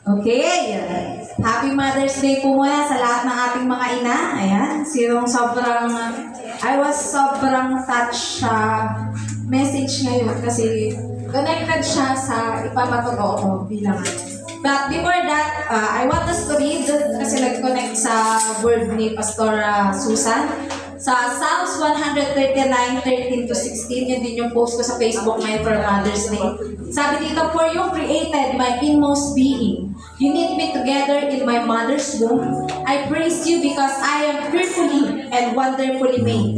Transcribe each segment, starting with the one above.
Okay. Happy Mother's Day po muna sa lahat ng ating mga ina. Ayan. I was sobrang touched sa message ngayon kasi connected siya sa ipapatuto ko bilang But before that, I want us to read kasi nag-connect sa word ni Pastor Susan. Sa Psalms 139:13-16, yun din yung post ko sa Facebook ngayon for Mother's Day. Sabi dito, "For you created my inmost being. You knit me together in my mother's womb. I praise you because I am fearfully and wonderfully made.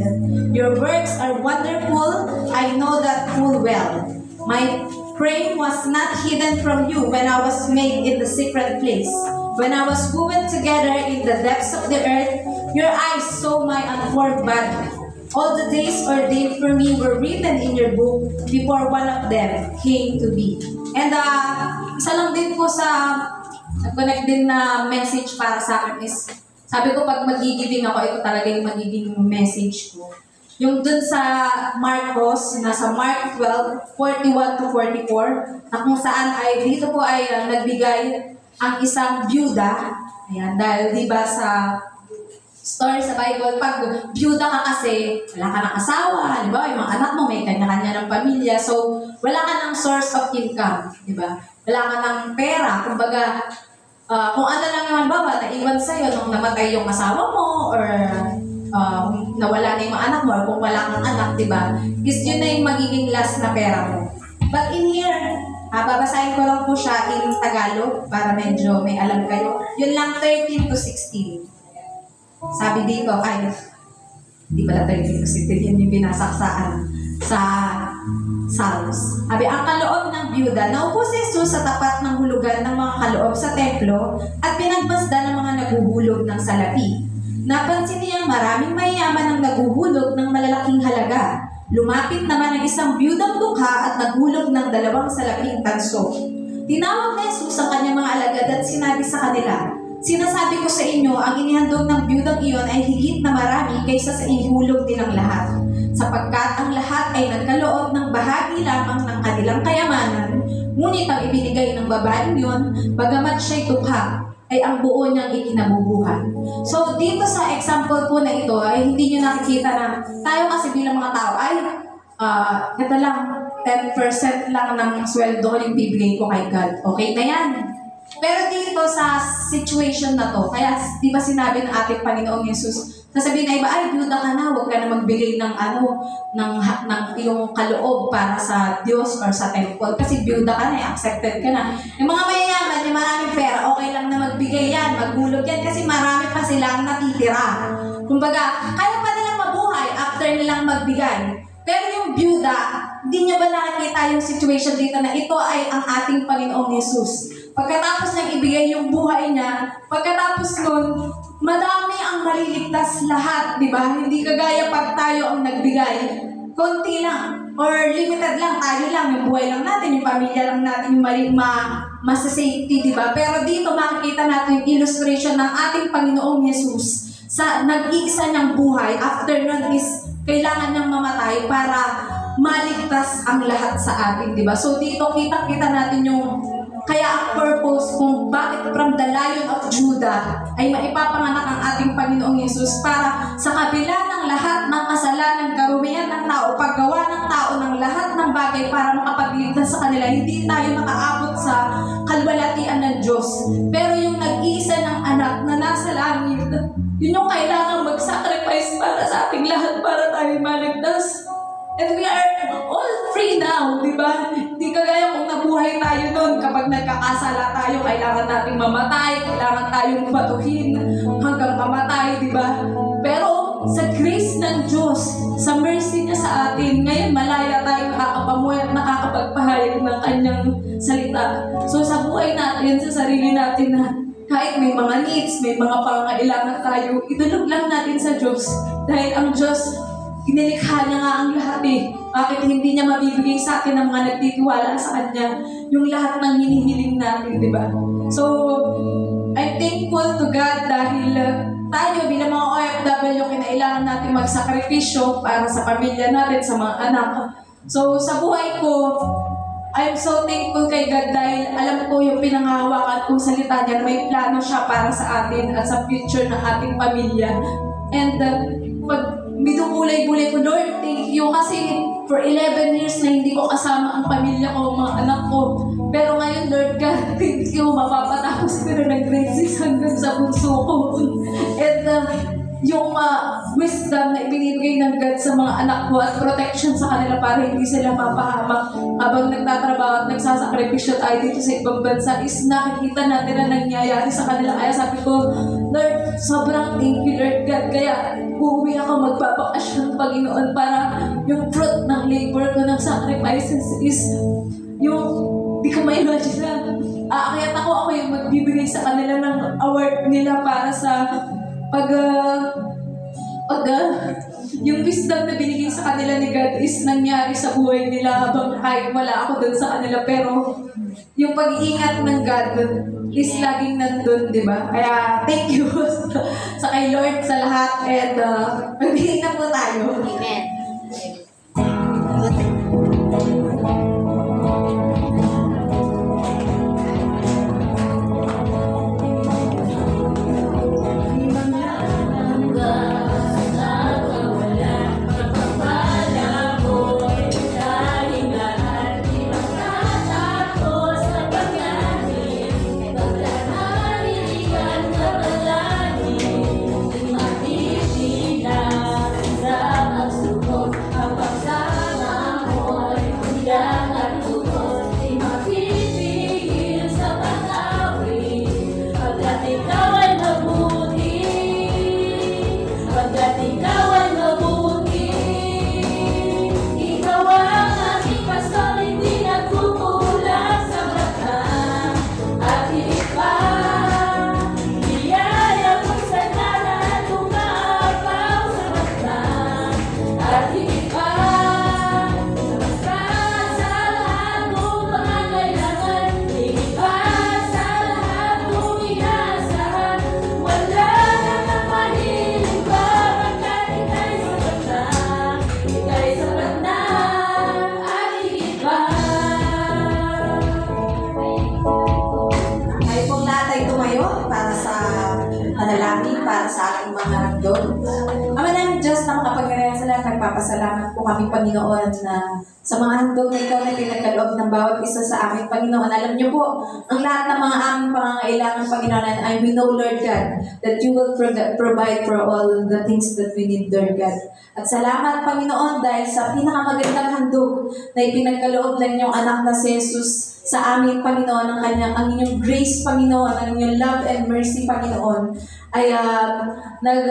Your works are wonderful. I know that full well. My frame was not hidden from you when I was made in the secret place. When I was woven together in the depths of the earth, your eyes saw my unformed body. All the days ordained for me were written in your book before one of them came to be." And isa lang din po sa nag-connect din na message para sa akin is, sabi ko pag magigiving ako, ito talaga yung magiging message ko. Yung dun sa Marcos, nasa Mark 12:41-44, na kung saan ay dito po ay nagbigay ang isang byuda. Ayan, dahil di ba sa story sa Bible, pag byuda ka kasi, wala ka ng asawa, di ba? Yung mga anak mo may kanya-kanya ng pamilya, so wala ka ng source of income, di ba? Wala ka ng pera, kumbaga, kung ano lang yung halimbawa, naiwan sa'yo nung namatay yung asawa mo, or nawala na yung mga anak mo, or kung wala kang anak, di ba? Is yun na yung magiging last na pera mo. But in here, babasahin ko lang po siya in Tagalog para medyo may alam kayo. Yun lang 13-16. Sabi dito, di pala 13-16, yun yung binasaksa sa Psalms. Sabi, "Ang kaloob ng byuda, naupo si Jesus sa tapat ng hulugan ng mga kaloob sa templo at pinagmasdan ng mga naguhulog ng salapi. Napansin niyang maraming mayayaman ang naguhulog ng malalaking halaga. Lumapit naman ang isang byudang dukha at naghulog ng 2 salaping tanso. Tinawag ni Jesus ang kanyang mga alagad at sinabi sa kanila, 'Sinasabi ko sa inyo, ang inihandog ng byudang iyon ay higit na marami kaysa sa ihulog nilang lahat. Sapagkat ang lahat ay nagkaloob ng bahagi lamang ng kanilang kayamanan, ngunit ang ibinigay ng babaeng yun, bagamat siya'y dukha, ay ang buo niyang ikinabubuhay." So, dito sa example po na ito, ay hindi niyo nakikita na tayo kasi bilang mga tao ay ito lang, 10% lang ng sweldo ko yung bibigay ko kay God. Okay na yan. Pero dito sa situation na to, kaya di ba sinabi ng ating Panginoong Yesus, sasabihin na iba, "Ay, byuda ka na, huwag ka na magbigay ng ng iyong kaloob para sa Diyos or sa temple. Kasi byuda ka na, accepted ka na." Yung mga mayayaman, yung maraming pera, okay lang na magbigay yan, maghulog yan, kasi marami pa silang natitira. Kumbaga, kaya pa nilang mabuhay after nilang magbigay. Pero yung byuda, hindi niya ba nakikita yung situation dito na ito ay ang ating Panginoong Yesus? Pagkatapos niyang ibigay yung buhay niya, pagkatapos nun, madami ang maliligtas lahat, di ba? Hindi kagaya pag tayo ang nagbigay, konti lang, or limited lang, tayo lang, yung buhay lang natin, yung pamilya lang natin, yung masasafety, di ba? Pero dito makikita natin yung illustration ng ating Panginoong Yesus sa nag-iisa niyang buhay. After nun is, kailangan niyang mamatay para maligtas ang lahat sa atin, di ba? So dito, kita-kita natin yung kaya ang purpose kung bakit from the Lion of Judah ay maipapanganak ang ating Panginoong Yesus para sa kabila ng lahat ng kasalanan, karumihan ng tao, paggawa ng tao ng lahat ng bagay para makapagligtas sa kanila, hindi tayo nakaabot sa kalwalatian ng Diyos. Pero yung nag-iisa ng anak na nasa langit, yun yung kailangan mag-sacrifice para sa ating lahat para tayo maligtas. And we are all free now, di ba? Hindi kagaya kung nabuhay tayo noon. Kapag nagkakasala tayo, kailangan nating mamatay, kailangan tayong batuhin hanggang mamatay, di ba? Pero sa grace ng Diyos, sa mercy niya sa atin, ngayon malaya tayong nakakapamuhay at nakakapagpahayag ng kanyang salita. So sa buhay natin, sa sarili natin na kahit may mga needs, may mga pangangailangan tayo, idulog lang natin sa Diyos. Dahil ang Diyos, inilikha niya nga ang lahat eh. Bakit hindi niya mabibigay sa atin ng mga nagtitiwala sa Kanya yung lahat ng hinihiling natin, di ba? So, I thankful to God dahil tayo bilang mga OFW, kinailangan natin magsakripisyo para sa pamilya natin, sa mga anak. So, sa buhay ko, I'm so thankful kay God dahil alam ko yung pinanghahawakan kong salita niya na may plano siya para sa atin at sa future ng ating pamilya. And pag binukulay-bulay ko, Lord, thank you kasi for 11 years na hindi ko kasama ang pamilya ko, mga anak ko. Pero ngayon, Lord God, thank you, mapapatapos ko na grade 6 hanggang sa bunso ko. And yung wisdom na ibinibigay ng God sa mga anak ko at protection sa kanila para hindi sila mapahamak habang nagtatrabaho at nagsasakripisyo tayo dito sa ibang bansa is nakikita natin na nangyayari sa kanila. Kaya sabi ko, Lord, sobrang thank you, Lord God. Kaya uuwi ako magpapakasyon ng Panginoon para yung fruit ng labor ko ng sacrifices is yung di ko ma-imagine na aakyat ako yung magbibigay sa kanila ng award nila para sa yung wisdom na binigay sa kanila ni God is nangyari sa buhay nila habang kahit wala ako dun sa kanila. Pero yung pag-iingat ng God is laging nandun, di ba? Kaya thank you sa kay Lord sa lahat and magbigay na po tayo. Amen. Para sa aking mga handog. Ama namin Diyos na makapangyarihan sa lahat, nagpapasalamat po kami, Panginoon, na sa mga handog na ikaw na pinagkaloob ng bawat isa sa amin, Panginoon. Alam niyo po, ang lahat ng mga aming pangangailangan, Panginoon, and I know, Lord God, that you will provide for all the things that we need, Lord God. At salamat, Panginoon, dahil sa pinakamagandang handog na ipinagkaloob ng inyong anak na si Jesus sa amin, Panginoon, ang inyong grace, Panginoon, ang inyong love and mercy, Panginoon, ay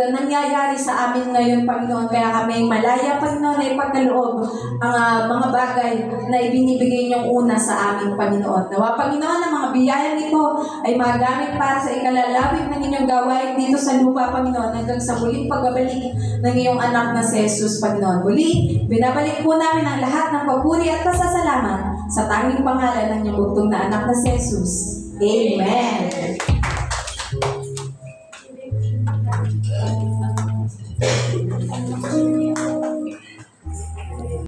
nangyayari sa amin ngayon, Panginoon. Kaya kami malaya, Panginoon, na ipagkaloob ang mga bagay na ibinibigay niyong una sa amin, Panginoon. Nawa, Panginoon, ang mga biyayang ito ay magamit para sa ikalalawig ng inyong gawain dito sa lupa, Panginoon, hanggang sa muling pagbabalik ng iyong anak na si Jesus, Panginoon. Muli, binabalik po namin ang lahat ng papuri at pasasalamat sa tanging pangalan ng iyong bugtong na anak na si Jesus. Amen.